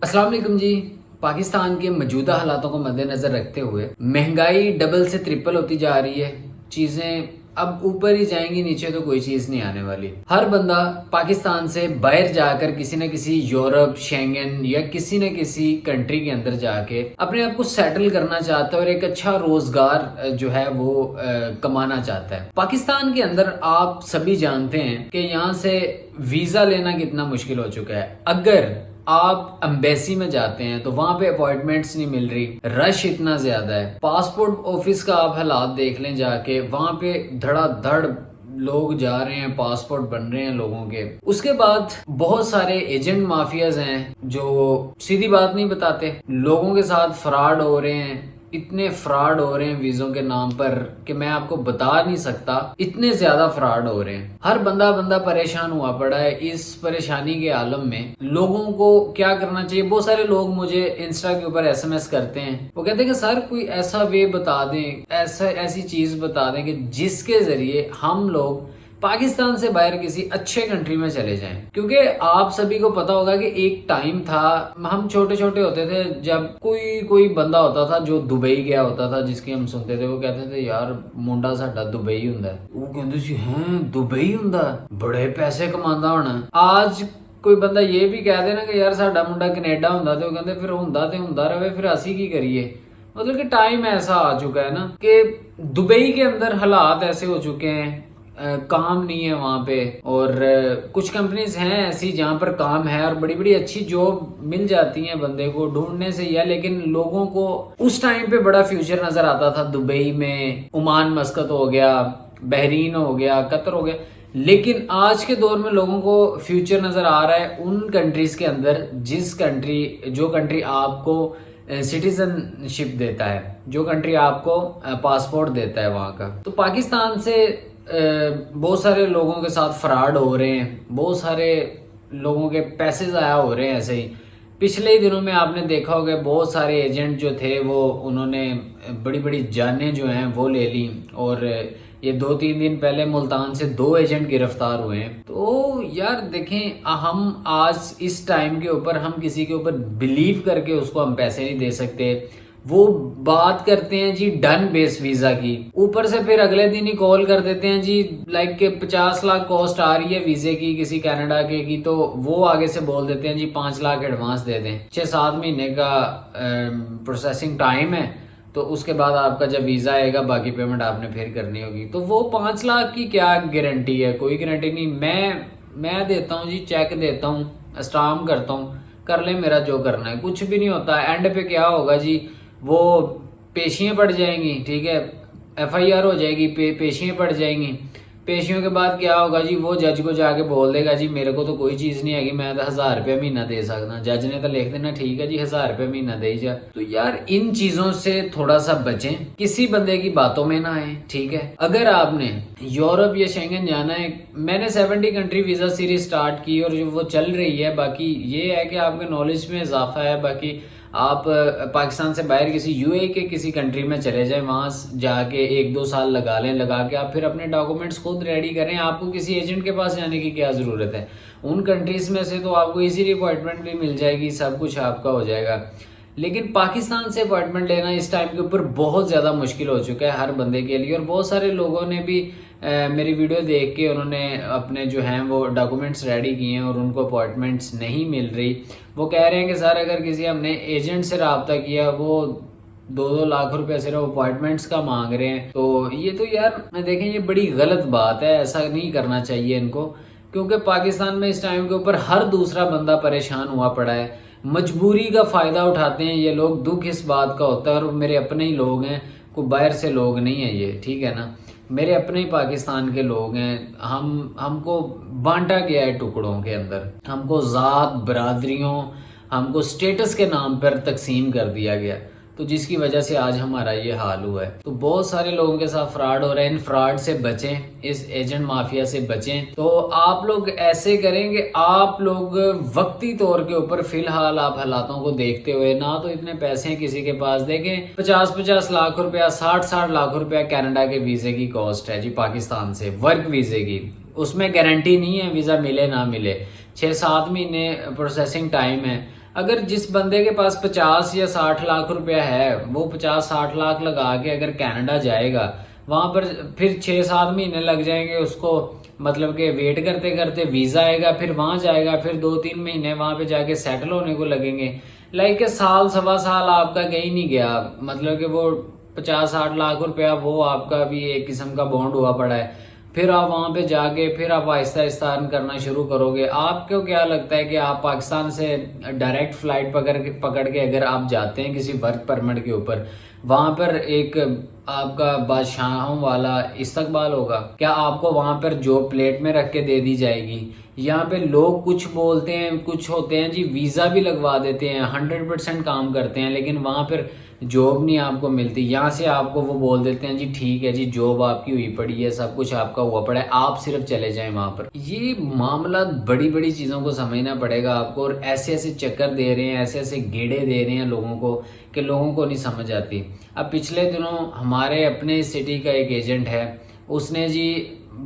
अस्सलाम वालेकुम जी। पाकिस्तान के मौजूदा हालातों को मद्देनज़र रखते हुए महंगाई डबल से ट्रिपल होती जा रही है। चीज़ें अब ऊपर ही जाएंगी, नीचे तो कोई चीज़ नहीं आने वाली। हर बंदा पाकिस्तान से बाहर जाकर किसी न किसी यूरोप, शेंगन या किसी न किसी कंट्री के अंदर जाके अपने आप को सेटल करना चाहता है और एक अच्छा रोजगार जो है वो कमाना चाहता है। पाकिस्तान के अंदर आप सभी जानते हैं कि यहाँ से वीज़ा लेना कितना मुश्किल हो चुका है। अगर आप एम्बेसी में जाते हैं तो वहां पे अपॉइंटमेंट्स नहीं मिल रही, रश इतना ज्यादा है। पासपोर्ट ऑफिस का आप हालात देख लें जाके, वहां पे धड़ाधड़ लोग जा रहे हैं, पासपोर्ट बन रहे हैं लोगों के। उसके बाद बहुत सारे एजेंट माफियाज हैं जो सीधी बात नहीं बताते, लोगों के साथ फ्रॉड हो रहे हैं। इतने फ्रॉड हो रहे हैं वीजों के नाम पर कि मैं आपको बता नहीं सकता, इतने ज्यादा फ्रॉड हो रहे हैं। हर बंदा परेशान हुआ पड़ा है। इस परेशानी के आलम में लोगों को क्या करना चाहिए? बहुत सारे लोग मुझे इंस्टा के ऊपर एसएमएस करते हैं, वो कहते हैं कि सर कोई ऐसा वे बता दें, ऐसी चीज बता दें कि जिसके जरिए हम लोग पाकिस्तान से बाहर किसी अच्छे कंट्री में चले जाएं। क्योंकि आप सभी को पता होगा कि एक टाइम था, हम छोटे छोटे होते थे, जब कोई बंदा होता था जो दुबई गया होता था, जिसकी हम सुनते थे, वो कहते थे यार मुंडा साडा दुबई हुंदा है। वो कहते सी हैं दुबई हुंदा, बड़े पैसे कमांदा होना। आज कोई बंदा ये भी कह देना कि यार साडा मुंडा कनेडा हुंदा, तो कहते फिर हुंदा रहे, फिर असी की करिए। मतलब कि टाइम ऐसा आ चुका है ना कि दुबई के अंदर हालात ऐसे हो चुके हैं, काम नहीं है वहां पे। और कुछ कंपनीज हैं ऐसी जहां पर काम है और बड़ी बड़ी अच्छी जॉब मिल जाती है बंदे को ढूंढने से या, लेकिन लोगों को उस टाइम पे बड़ा फ्यूचर नजर आता था दुबई में। ओमान मस्कत हो गया, बहरीन हो गया, कतर हो गया। लेकिन आज के दौर में लोगों को फ्यूचर नजर आ रहा है उन कंट्रीज के अंदर जो कंट्री आपको सिटीजनशिप देता है, जो कंट्री आपको पासपोर्ट देता है वहां का। तो पाकिस्तान से बहुत सारे लोगों के साथ फ्रॉड हो रहे हैं, बहुत सारे लोगों के पैसे ज़ाया हो रहे हैं ऐसे ही। पिछले ही दिनों में आपने देखा होगा बहुत सारे एजेंट जो थे वो उन्होंने बड़ी बड़ी जानें जो हैं वो ले ली। और ये 2-3 दिन पहले मुल्तान से 2 एजेंट गिरफ्तार हुए हैं। तो यार देखें, हम आज इस टाइम के ऊपर हम किसी के ऊपर बिलीव करके उसको हम पैसे नहीं दे सकते। वो बात करते हैं जी डन बेस वीजा की, ऊपर से फिर अगले दिन ही कॉल कर देते हैं जी लाइक के 50 लाख कॉस्ट आ रही है वीजे की किसी कनाडा के की, तो वो आगे से बोल देते हैं जी 5 लाख एडवांस दे दें। 6-7 महीने का प्रोसेसिंग टाइम है, तो उसके बाद आपका जब वीजा आएगा बाकी पेमेंट आपने फिर करनी होगी। तो वो 5 लाख की क्या गारंटी है? कोई गारंटी नहीं। मैं देता हूँ जी, चेक देता हूँ, स्टाम्प करता हूँ, कर ले मेरा जो करना है, कुछ भी नहीं होता। एंड पे क्या होगा जी, वो पेशियां पड़ जाएंगी, ठीक है, एफआईआर हो जाएगी, पेशियां पड़ जाएंगी। पेशियों के बाद क्या होगा जी, वो जज को जाके बोल देगा जी मेरे को तो कोई चीज नहीं आएगी, मैं तो 1000 रुपया महीना दे सकता। जज ने तो लिख देना ठीक है जी 1000 रुपया महीना दे जा। तो यार इन चीजों से थोड़ा सा बचें, किसी बंदे की बातों में ना आए, ठीक है। अगर आपने यूरोप या शेंगन जाना है, मैंने 70 कंट्री वीजा सीरीज स्टार्ट की और जो वो चल रही है। बाकी ये है कि आपके नॉलेज में इजाफा है। बाकी आप पाकिस्तान से बाहर किसी यूएई के किसी कंट्री में चले जाएं, वहां जाके 1-2 साल लगा लें, लगा के आप फिर अपने डॉक्यूमेंट्स खुद रेडी करें। आपको किसी एजेंट के पास जाने की क्या जरूरत है? उन कंट्रीज में से तो आपको इजीली अपॉइंटमेंट भी मिल जाएगी, सब कुछ आपका हो जाएगा। लेकिन पाकिस्तान से अपॉइंटमेंट लेना इस टाइम के ऊपर बहुत ज़्यादा मुश्किल हो चुका है हर बंदे के लिए। और बहुत सारे लोगों ने भी मेरी वीडियो देख के उन्होंने अपने जो हैं वो डॉक्यूमेंट्स रेडी किए हैं और उनको अपॉइंटमेंट्स नहीं मिल रही। वो कह रहे हैं कि सर अगर किसी हमने एजेंट से रब्ता किया, वो 2-2 लाख रुपए सिर्फ अपॉइंटमेंट्स का मांग रहे हैं। तो ये तो यार देखें, ये बड़ी गलत बात है, ऐसा नहीं करना चाहिए इनको। क्योंकि पाकिस्तान में इस टाइम के ऊपर हर दूसरा बंदा परेशान हुआ पड़ा है, मजबूरी का फ़ायदा उठाते हैं ये लोग। दुख इस बात का होता है, और मेरे अपने ही लोग हैं, कोई बाहर से लोग नहीं है ये, ठीक है ना। मेरे अपने ही पाकिस्तान के लोग हैं। हमको बांटा गया है टुकड़ों के अंदर, हमको ज़ात बरादरियों, हमको स्टेटस के नाम पर तकसीम कर दिया गया। तो जिसकी वजह से आज हमारा ये हाल हुआ है। तो बहुत सारे लोगों के साथ फ्रॉड हो रहा है, इन फ्रॉड से बचें, इस एजेंट माफिया से बचें। तो आप लोग ऐसे करेंगे, आप लोग वक्ती तौर के ऊपर फिलहाल आप हालातों को देखते हुए, ना तो इतने पैसे हैं किसी के पास, देखें 50-50 लाख रुपया, 60-60 लाख रुपया कनाडा के वीजे की कॉस्ट है जी पाकिस्तान से, वर्क वीजे की। उसमें गारंटी नहीं है वीजा मिले ना मिले, 6-7 महीने प्रोसेसिंग टाइम है। अगर जिस बंदे के पास 50 या 60 लाख रुपया है, वो 50-60 लाख लगा के अगर कनाडा जाएगा, वहां पर फिर 6-7 महीने लग जाएंगे उसको, मतलब कि वेट करते करते वीजा आएगा, फिर वहां जाएगा, फिर 2-3 महीने वहां पे जाके सेटल होने को लगेंगे। लाइक साल सवा साल आपका कहीं नहीं गया, मतलब कि वो 50-60 लाख रुपया वो आपका भी एक किस्म का बॉन्ड हुआ पड़ा है। फिर आप वहां पे जाके फिर आप आहिस्ता आहिस्ता अर्न करना शुरू करोगे। आपको क्या लगता है कि आप पाकिस्तान से डायरेक्ट फ्लाइट पकड़ के अगर आप जाते हैं किसी वर्क परमिट के ऊपर, वहां पर एक आपका बादशाहों वाला इस्तकबाल होगा? क्या आपको वहां पर जॉब प्लेट में रख के दे दी जाएगी? यहाँ पे लोग कुछ बोलते हैं, कुछ होते हैं जी वीजा भी लगवा देते हैं, 100% काम करते हैं, लेकिन वहां पर जॉब नहीं आपको मिलती। यहाँ से आपको वो बोल देते हैं जी ठीक है जी, जॉब आपकी हुई पड़ी है, सब कुछ आपका हुआ पड़ा है, आप सिर्फ चले जाएं वहां पर। ये मामला बड़ी बड़ी चीजों को समझना पड़ेगा आपको, और ऐसे ऐसे चक्कर दे रहे हैं, ऐसे ऐसे गेड़े दे रहे हैं लोगों को कि लोगों को नहीं समझ आती। अब पिछले दिनों हमारे अपने सिटी का एक एजेंट है, उसने जी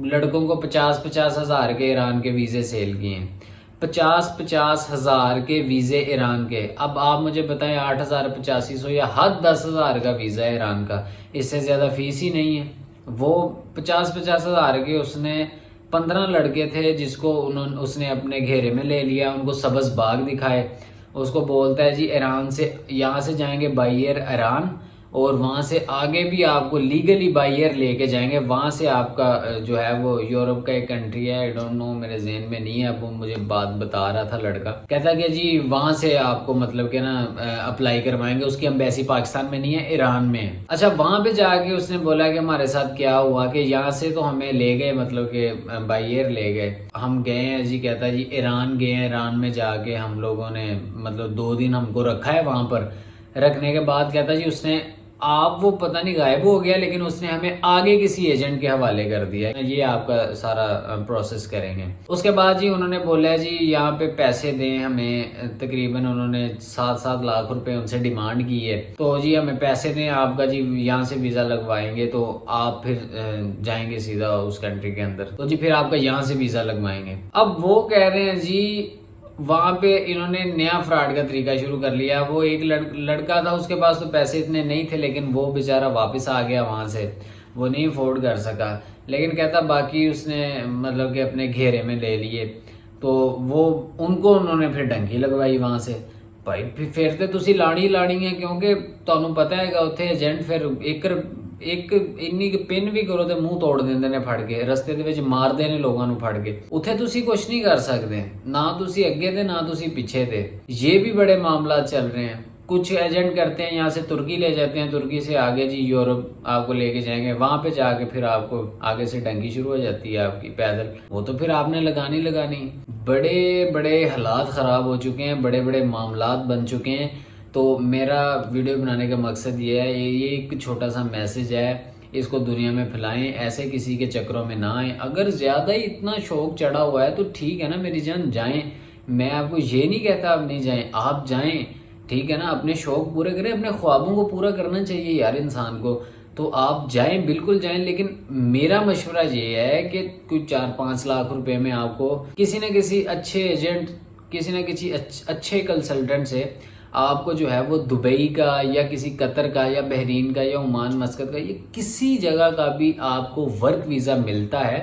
लड़कों को 50-50 हज़ार के ईरान के वीजे सेल किए हैं। 50-50 हज़ार के वीजे ईरान के। अब आप मुझे बताएं 8,8500 या हद 10,000 का वीजा है ईरान का, इससे ज्यादा फीस ही नहीं है। वो 50-50 हज़ार के उसने 15 लड़के थे जिसको उसने अपने घेरे में ले लिया, उनको सब्ज बाग दिखाए। उसको बोलता है जी ईरान से, यहाँ से जाएंगे बाई एयर ईरान, और वहाँ से आगे भी आपको लीगली बाई एयर लेके जाएंगे। वहाँ से आपका जो है वो यूरोप का एक कंट्री है, आई डोंट नो, मेरे ज़हन में नहीं है, अब वो मुझे बात बता रहा था लड़का, कहता कि जी वहाँ से आपको मतलब कि ना अप्लाई करवाएंगे, उसकी एम्बेसी पाकिस्तान में नहीं है, ईरान में है। अच्छा, वहाँ पे जाके उसने बोला कि हमारे साथ क्या हुआ कि यहाँ से तो हमें ले गए, मतलब कि बाई एयर ले गए, हम गए हैं जी, कहता जी ईरान गए हैं, ईरान में जाके हम लोगों ने मतलब 2 दिन हमको रखा है वहाँ पर। रखने के बाद कहता जी उसने आप वो पता नहीं गायब हो गया, लेकिन उसने हमें आगे किसी एजेंट के हवाले कर दिया, ये आपका सारा प्रोसेस करेंगे। उसके बाद जी उन्होंने बोला जी यहाँ पे पैसे दें हमें, तकरीबन उन्होंने 7-7 लाख रुपए उनसे डिमांड की है, तो जी हमें पैसे दें, आपका जी यहाँ से वीज़ा लगवाएंगे तो आप फिर जाएंगे सीधा उस कंट्री के अंदर, तो जी फिर आपका यहाँ से वीज़ा लगवाएंगे। अब वो कह रहे हैं जी वहां पे इन्होंने नया फ्रॉड का तरीका शुरू कर लिया। वो एक लड़का था, उसके पास तो पैसे इतने नहीं थे, लेकिन वो बेचारा वापस आ गया वहां से, वो नहीं अफोर्ड कर सका, लेकिन कहता बाकी उसने मतलब कि अपने घेरे में ले लिए, तो वो उनको उन्होंने फिर डंकी लगवाई वहां से। भाई फिर तो तुसी लाणी लाणी है, क्योंकि ਤੁਹਾਨੂੰ पता है ਉੱਥੇ ਏਜੰਟ ਫਿਰ ਇੱਕ ਇੰਨੀ ਕਿ ਪਿੰਨ ਵੀ ਕਰੋ ਤੇ ਮੂੰਹ ਤੋੜ ਦਿੰਦੇ ਨੇ ਫੜ ਕੇ, ਰਸਤੇ ਦੇ ਵਿੱਚ ਮਾਰਦੇ ਨੇ ਲੋਕਾਂ ਨੂੰ ਫੜ ਕੇ। ਉੱਥੇ ਤੁਸੀਂ ਕੁਝ ਨਹੀਂ ਕਰ ਸਕਦੇ, ਨਾ ਤੁਸੀਂ ਅੱਗੇ ਤੇ ਨਾ ਤੁਸੀਂ पीछे थे। ये भी बड़े मामला चल रहे हैं। कुछ एजेंट करते हैं यहाँ से तुर्की ले जाते हैं, तुर्की से आगे जी यूरोप आपको लेके जाएंगे, वहां पे जाके फिर आपको आगे से डंकी शुरू हो जाती है आपकी पैदल, वो तो फिर आपने लगानी। बड़े बड़े हालात खराब हो चुके हैं, बड़े बड़े मामलात बन चुके हैं। तो मेरा वीडियो बनाने का मकसद ये है, ये एक छोटा सा मैसेज है, इसको दुनिया में फैलाएं, ऐसे किसी के चक्करों में ना आए। अगर ज्यादा ही इतना शौक चढ़ा हुआ है तो ठीक है ना मेरी जान, जाएं, मैं आपको ये नहीं कहता आप नहीं जाएं, आप जाएं, ठीक है ना, अपने शौक पूरे करें, अपने ख्वाबों को पूरा करना चाहिए यार इंसान को, तो आप जाएं, बिल्कुल जाएं। लेकिन मेरा मशवरा ये है कि कुछ 4-5 लाख रुपए में आपको किसी न किसी अच्छे एजेंट, किसी न किसी अच्छे कंसल्टेंट से आपको जो है वो दुबई का या किसी कतर का या बहरीन का या ओमान मस्कत का या किसी जगह का भी आपको वर्क वीज़ा मिलता है,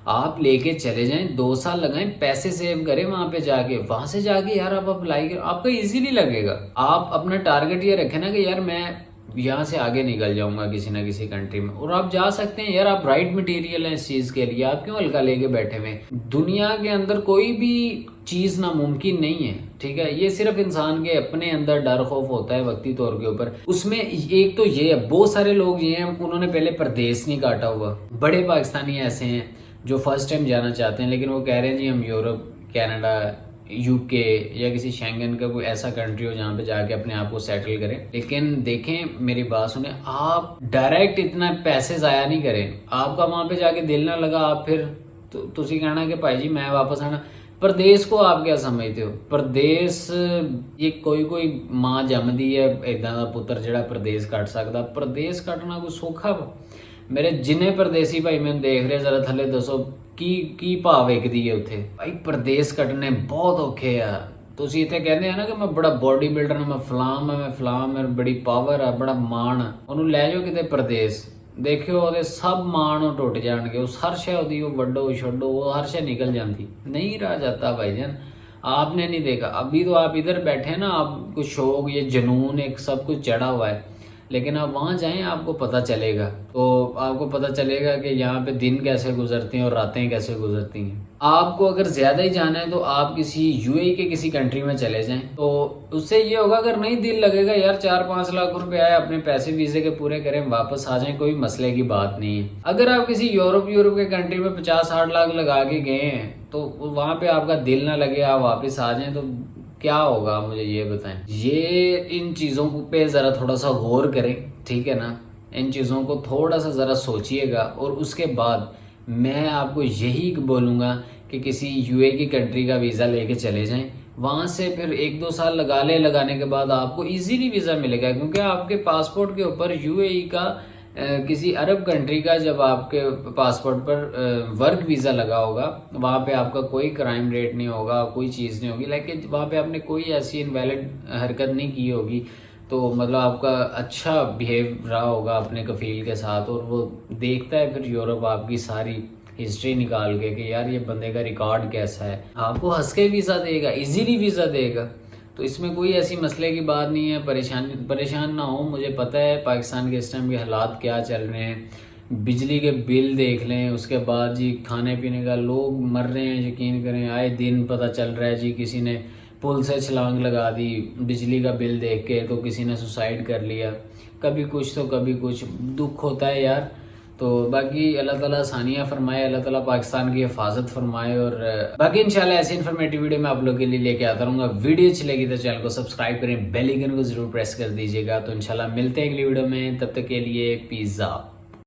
आप लेके चले जाएं, 2 साल लगाएं, पैसे सेव करें, वहां पे जाके, वहां से जाके यार आप अप्लाई करें, आपका इजीली लगेगा। आप अपना टारगेट ये रखें ना कि यार मैं यहाँ से आगे निकल जाऊंगा किसी ना किसी कंट्री में, और आप जा सकते हैं यार, आप राइट मटेरियल हैं इस चीज के लिए, आप क्यों हल्का लेके बैठे हुए। दुनिया के अंदर कोई भी चीज नामुमकिन नहीं है, ठीक है, ये सिर्फ इंसान के अपने अंदर डर खौफ होता है वक्ती तौर के ऊपर। उसमें एक तो ये है, बहुत सारे लोग ये हैं उन्होंने पहले प्रदेश नहीं काटा हुआ। बड़े पाकिस्तानी ऐसे हैं जो फर्स्ट टाइम जाना चाहते हैं, लेकिन वो कह रहे हैं जी हम यूरोप, कनाडा, यूके या किसी शेंगन का कोई ऐसा कंट्री हो जहाँ पे जाके अपने आप को सेटल करें। लेकिन देखें, मेरी बात सुने, आप डायरेक्ट इतना पैसे ज़ाया नहीं करें। आपका वहाँ पे जाके दिल ना लगा, आप फिर तुसी कहना कि भाई जी मैं वापस आना। प्रदेश को आप क्या समझते हो? प्रदेश ये कोई मां जमदी है इदां दा पुत्र जिहड़ा प्रदेश कट सकदा। प्रदेश कटना कोई सौखा वा? मेरे जिन्ने परदेसी भाई मैंने देख रहे, जरा थले दसो की भाव विकदी है उत्थे। भाई प्रदेश कटने बहुत औखे आ, ਤੁਸੀਂ ਇੱਥੇ ਕਹਿੰਦੇ ਆ ਨਾ ਕਿ ਮੈਂ ਬੜਾ ਬੋਡੀ ਬਿਲਡਰ ਹਾਂ, ਮੈਂ ਫਲਾਮ ਮੈਂ ਬੜੀ ਪਾਵਰ ਆ, ਬੜਾ ਮਾਣ ਆ, ਉਹਨੂੰ ਲੈ ਜਾਓ ਕਿਤੇ ਪ੍ਰਦੇਸ਼, ਦੇਖਿਓ ਉਹਦੇ ਸਭ ਮਾਣ ਉਹ ਟੁੱਟ ਜਾਣਗੇ, ਉਸ ਹਰ ਸ਼ੈ ਉਹਦੀ ਉਹ ਵੱਡੋ ਛੱਡੋ ਉਹ हर शय निकल जाती, नहीं रह जाता भाईजान। आपने नहीं देखा, अभी तो आप इधर बैठे हैं ना, आपको शौक ये जुनून एक सब कुछ चढ़ा हुआ है, लेकिन आप वहाँ जाएं आपको पता चलेगा, तो आपको पता चलेगा कि यहाँ पे दिन कैसे गुजरते हैं और रातें कैसे गुजरती हैं। आपको अगर ज़्यादा ही जाना है तो आप किसी यूएई के किसी कंट्री में चले जाएं, तो उससे ये होगा अगर नहीं दिल लगेगा यार 4-5 लाख रुपए आए, अपने पैसे वीज़े के पूरे करें, वापस आ जाएं, कोई मसले की बात नहीं है। अगर आप किसी यूरोप के कंट्री में 50-60 लाख लगा के गए हैं तो वहाँ पे आपका दिल ना लगे, आप वापस आ जाएं, तो क्या होगा मुझे ये बताएं। ये इन चीज़ों पे ज़रा थोड़ा सा गौर करें, ठीक है ना, इन चीज़ों को थोड़ा सा ज़रा सोचिएगा, और उसके बाद मैं आपको यही बोलूँगा कि किसी यूए की कंट्री का वीज़ा लेके चले जाएं, वहाँ से फिर 1-2 साल लगाने के बाद आपको इजीली वीज़ा मिलेगा, क्योंकि आपके पासपोर्ट के ऊपर यूएई का किसी अरब कंट्री का जब आपके पासपोर्ट पर वर्क वीज़ा लगा होगा, वहाँ पे आपका कोई क्राइम रेट नहीं होगा, कोई चीज़ नहीं होगी, लेकिन वहाँ पे आपने कोई ऐसी इनवैलिड हरकत नहीं की होगी, तो मतलब आपका अच्छा बिहेव रहा होगा अपने कफील के साथ, और वो देखता है फिर यूरोप आपकी सारी हिस्ट्री निकाल के कि यार ये बंदे का रिकॉर्ड कैसा है, आपको हंस के वीज़ा देगा, इजीली वीज़ा देगा। तो इसमें कोई ऐसी मसले की बात नहीं है, परेशान ना हो। मुझे पता है पाकिस्तान के इस टाइम के हालात क्या चल रहे हैं, बिजली के बिल देख लें, उसके बाद जी खाने पीने का, लोग मर रहे हैं, यकीन करें, आए दिन पता चल रहा है जी किसी ने पुल से छलांग लगा दी बिजली का बिल देख के, तो किसी ने सुसाइड कर लिया, कभी कुछ तो कभी कुछ, दुख होता है यार। तो बाकी अल्लाह ताला आसानियाँ फरमाए, अल्लाह ताला पाकिस्तान की हिफाजत फरमाए, और बाकी इंशाल्लाह ऐसी इन्फॉर्मेटिव वीडियो मैं आप लोगों के लिए लेके आता रहूँगा। वीडियो अच्छी लगी तो चैनल को सब्सक्राइब करें, बेल आइकन को जरूर प्रेस कर दीजिएगा। तो इंशाल्लाह मिलते हैं अगली वीडियो में, तब तक के लिए पीज़ा।